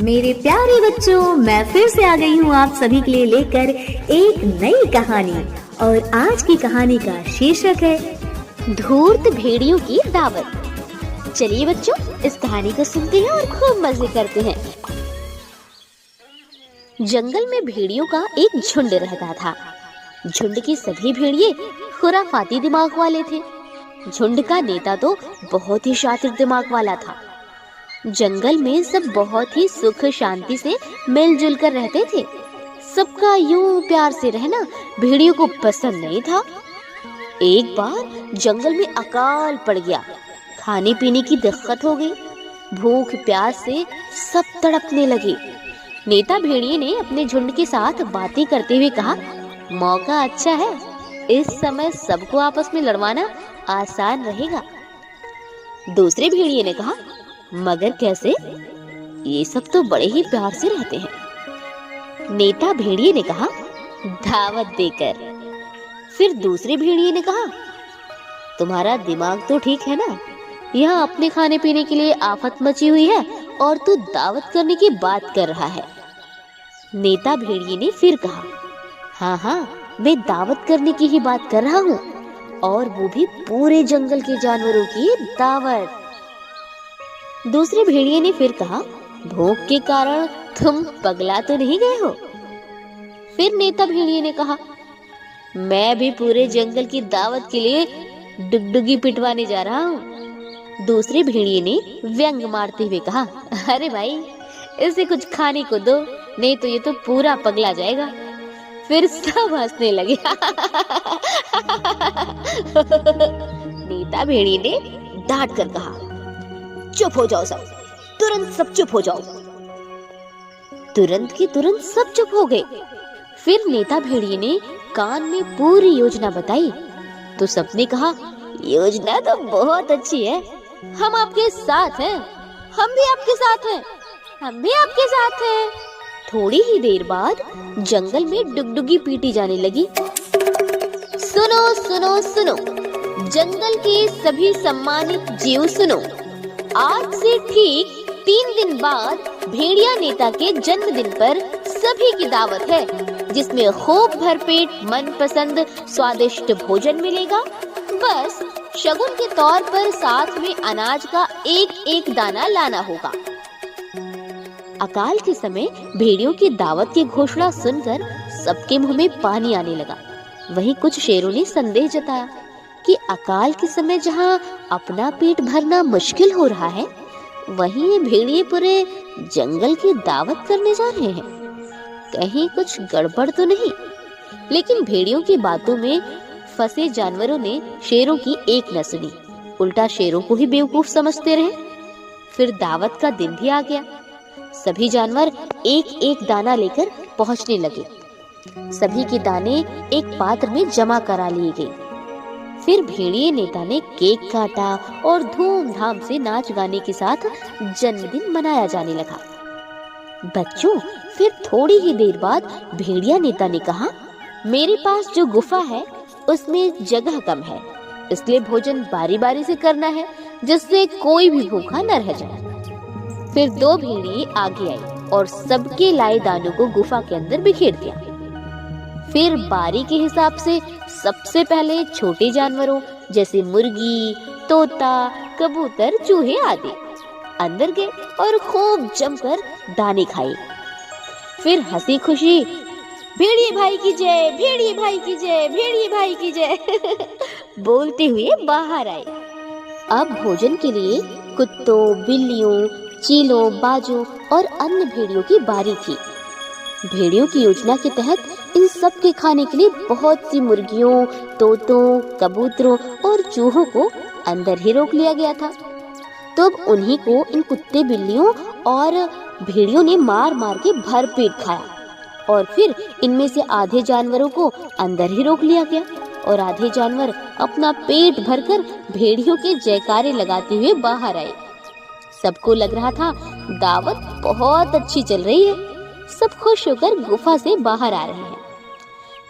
मेरे प्यारे बच्चों, मैं फिर से आ गई हूँ आप सभी के लिए लेकर एक नई कहानी। और आज की कहानी का शीर्षक है धूर्त भेड़ियों की दावत। चलिए बच्चों, इस कहानी को सुनते हैं और खूब मजे करते हैं। जंगल में भेड़ियों का एक झुंड रहता था। झुंड के सभी भेड़िए खुराफाती दिमाग वाले थे। झुंड का नेता तो बहुत ही शातिर दिमाग वाला था। जंगल में सब बहुत ही सुख शांति से मिलजुल कर रहते थे। सबका यूं प्यार से रहना भेड़ियों को पसंद नहीं था। एक बार जंगल में अकाल पड़ गया। खाने पीने की दिक्कत हो गई। भूख प्यास से सब तड़पने लगे। नेता भेड़िए ने अपने झुंड के साथ बातें करते हुए कहा, मौका अच्छा है, इस समय सबको आपस में लड़वाना आसान रहेगा। दूसरे भेड़िए ने कहा, मगर कैसे? ये सब तो बड़े ही प्यार से रहते हैं। नेता भेड़िए ने कहा, दावत देकर। फिर दूसरे भेड़िए ने कहा, तुम्हारा दिमाग तो ठीक है ना, यहाँ अपने खाने पीने के लिए आफत मची हुई है और तू दावत करने की बात कर रहा है। नेता भेड़िए ने फिर कहा, हाँ, मैं दावत करने की ही बात कर रहा हूँ, और वो भी पूरे जंगल के जानवरों की दावत। दूसरे भेड़िए ने फिर कहा, भूख के कारण तुम पगला तो नहीं गए हो? फिर नेता भेड़िए ने कहा, मैं भी पूरे जंगल की दावत के लिए डुगडुगी पिटवाने जा रहा हूँ। दूसरे भेड़िए ने व्यंग मारते हुए कहा, अरे भाई, इसे कुछ खाने को दो, नहीं तो ये तो पूरा पगला जाएगा। फिर सब हंसने लगे। नेता भेड़िए ने डांट कर कहा, चुप हो जाओ सब, तुरंत सब चुप हो जाओ। तुरंत की तुरंत सब चुप हो गए। फिर नेता भेड़िए ने कान में पूरी योजना बताई तो सबने कहा, योजना तो बहुत अच्छी है, हम आपके साथ हैं, हम भी आपके साथ हैं, हम भी आपके साथ हैं। थोड़ी ही देर बाद जंगल में डुगडुगी पीटी जाने लगी। सुनो सुनो सुनो, जंगल के सभी सम्मानित जीव सुनो, आज से ठीक 3 दिन बाद भेड़िया नेता के जन्मदिन पर सभी की दावत है, जिसमें खूब भरपेट मनपसंद स्वादिष्ट भोजन मिलेगा। बस शगुन के तौर पर साथ में अनाज का एक एक दाना लाना होगा। अकाल के समय भेड़ियों की दावत की घोषणा सुनकर सबके मुंह में पानी आने लगा। वहीं कुछ शेरों ने संदेह जताया कि अकाल के समय जहां अपना पेट भरना मुश्किल हो रहा है, वहीं ये भेड़िए पूरे जंगल की दावत करने जा रहे हैं, कहीं कुछ गड़बड़ तो नहीं। लेकिन भेड़ियों की बातों में फंसे जानवरों ने शेरों की एक न सुनी, उल्टा शेरों को ही बेवकूफ समझते रहे। फिर दावत का दिन भी आ गया। सभी जानवर एक एक दाना लेकर पहुंचने लगे। सभी के दाने एक पात्र में जमा करा लिए गए। फिर भेड़िए नेता ने केक काटा और धूमधाम से नाच गाने के साथ जन्मदिन मनाया जाने लगा। बच्चों, फिर थोड़ी ही देर बाद भेड़िया नेता ने कहा, मेरे पास जो गुफा है उसमें जगह कम है, इसलिए भोजन बारी बारी से करना है, जिससे कोई भी भूखा न रह जाए। फिर 2 भेड़िए आगे आए और सबके लाए दानों को गुफा के अंदर बिखेर दिया। फिर बारी के हिसाब से सबसे पहले छोटे जानवरों जैसे मुर्गी, तोता, कबूतर, चूहे आदि अंदर गए और खूब जमकर दाने खाए। फिर हंसी खुशी भेड़िए भाई की जय, भेड़िए भाई की जय, भेड़िए भाई की जय बोलते हुए बाहर आए। अब भोजन के लिए कुत्तों, बिल्लियों, चीलों, बाजों और अन्य भेड़ियों की बारी थी। भेड़ियों की योजना के तहत इन सब के खाने के लिए बहुत सी मुर्गियों, तोतों, कबूतरों और चूहों को अंदर ही रोक लिया गया था। तो अब उन्हीं को इन कुत्ते, बिल्लियों और भेड़ियों ने मार मार के भरपेट खाया। और फिर इनमें से आधे जानवरों को अंदर ही रोक लिया गया और आधे जानवर अपना पेट भरकर भेड़ियों के जयकारे लगाते हुए बाहर आए। सबको लग रहा था दावत बहुत अच्छी चल रही है। सब खुश होकर गुफा से बाहर आ रहे हैं।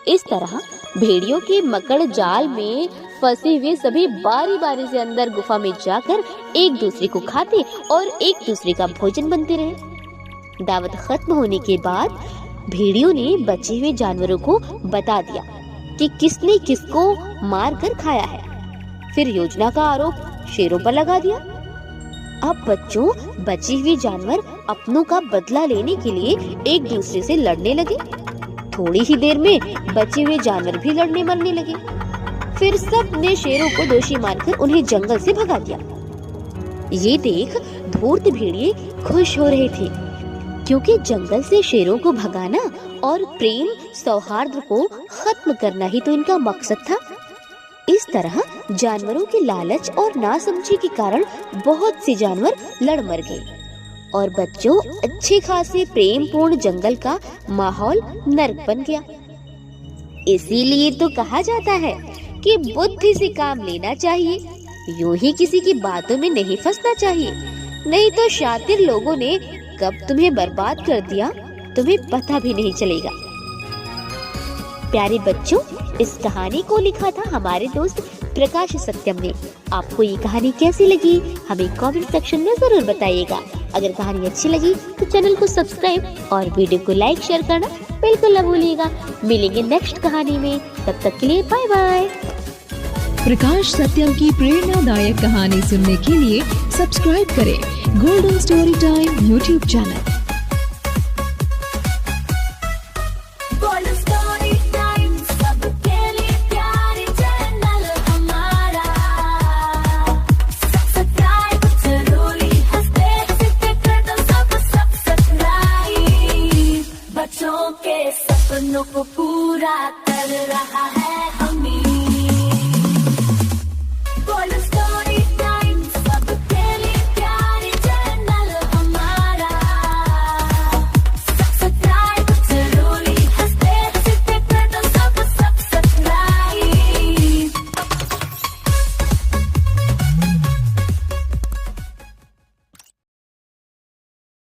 इस तरह भेड़ियों के मकड़ जाल में फंसे हुए सभी बारी बारी से अंदर गुफा में जाकर एक दूसरे को खाते और एक दूसरे का भोजन बनते रहे। दावत खत्म होने के बाद भेड़ियों ने बचे हुए जानवरों को बता दिया कि किसने किसको मार कर खाया है। फिर योजना का आरोप शेरों पर लगा दिया। अब बच्चों, बचे हुए जानवर अपनों का बदला लेने के लिए एक दूसरे से लड़ने लगे। थोड़ी ही देर में बचे हुए जानवर भी लड़ने मरने लगे। फिर सब ने शेरों को दोषी मानकर उन्हें जंगल से भगा दिया। ये देख धूर्त भेड़िए खुश हो रहे थे, क्योंकि जंगल से शेरों को भगाना और प्रेम सौहार्द को खत्म करना ही तो इनका मकसद था। इस तरह जानवरों के लालच और नासमझी के कारण बहुत से जानवर लड़ मर गए और बच्चों, अच्छे खासे प्रेम पूर्ण जंगल का माहौल नर्क बन गया। इसीलिए तो कहा जाता है कि बुद्धि से काम लेना चाहिए, यूं ही किसी की बातों में नहीं फंसना चाहिए, नहीं तो शातिर लोगों ने कब तुम्हें बर्बाद कर दिया तुम्हें पता भी नहीं चलेगा। प्यारे बच्चों, इस कहानी को लिखा था हमारे दोस्त प्रकाश सत्यम ने। आपको ये कहानी कैसी लगी हमें कमेंट सेक्शन में जरूर बताइएगा। अगर कहानी अच्छी लगी तो चैनल को सब्सक्राइब और वीडियो को लाइक शेयर करना बिल्कुल न भूलिएगा। मिलेंगे नेक्स्ट कहानी में, तब तक के लिए बाय बाय। प्रकाश सत्यम की प्रेरणादायक कहानी सुनने के लिए सब्सक्राइब करें golden story time YouTube channel.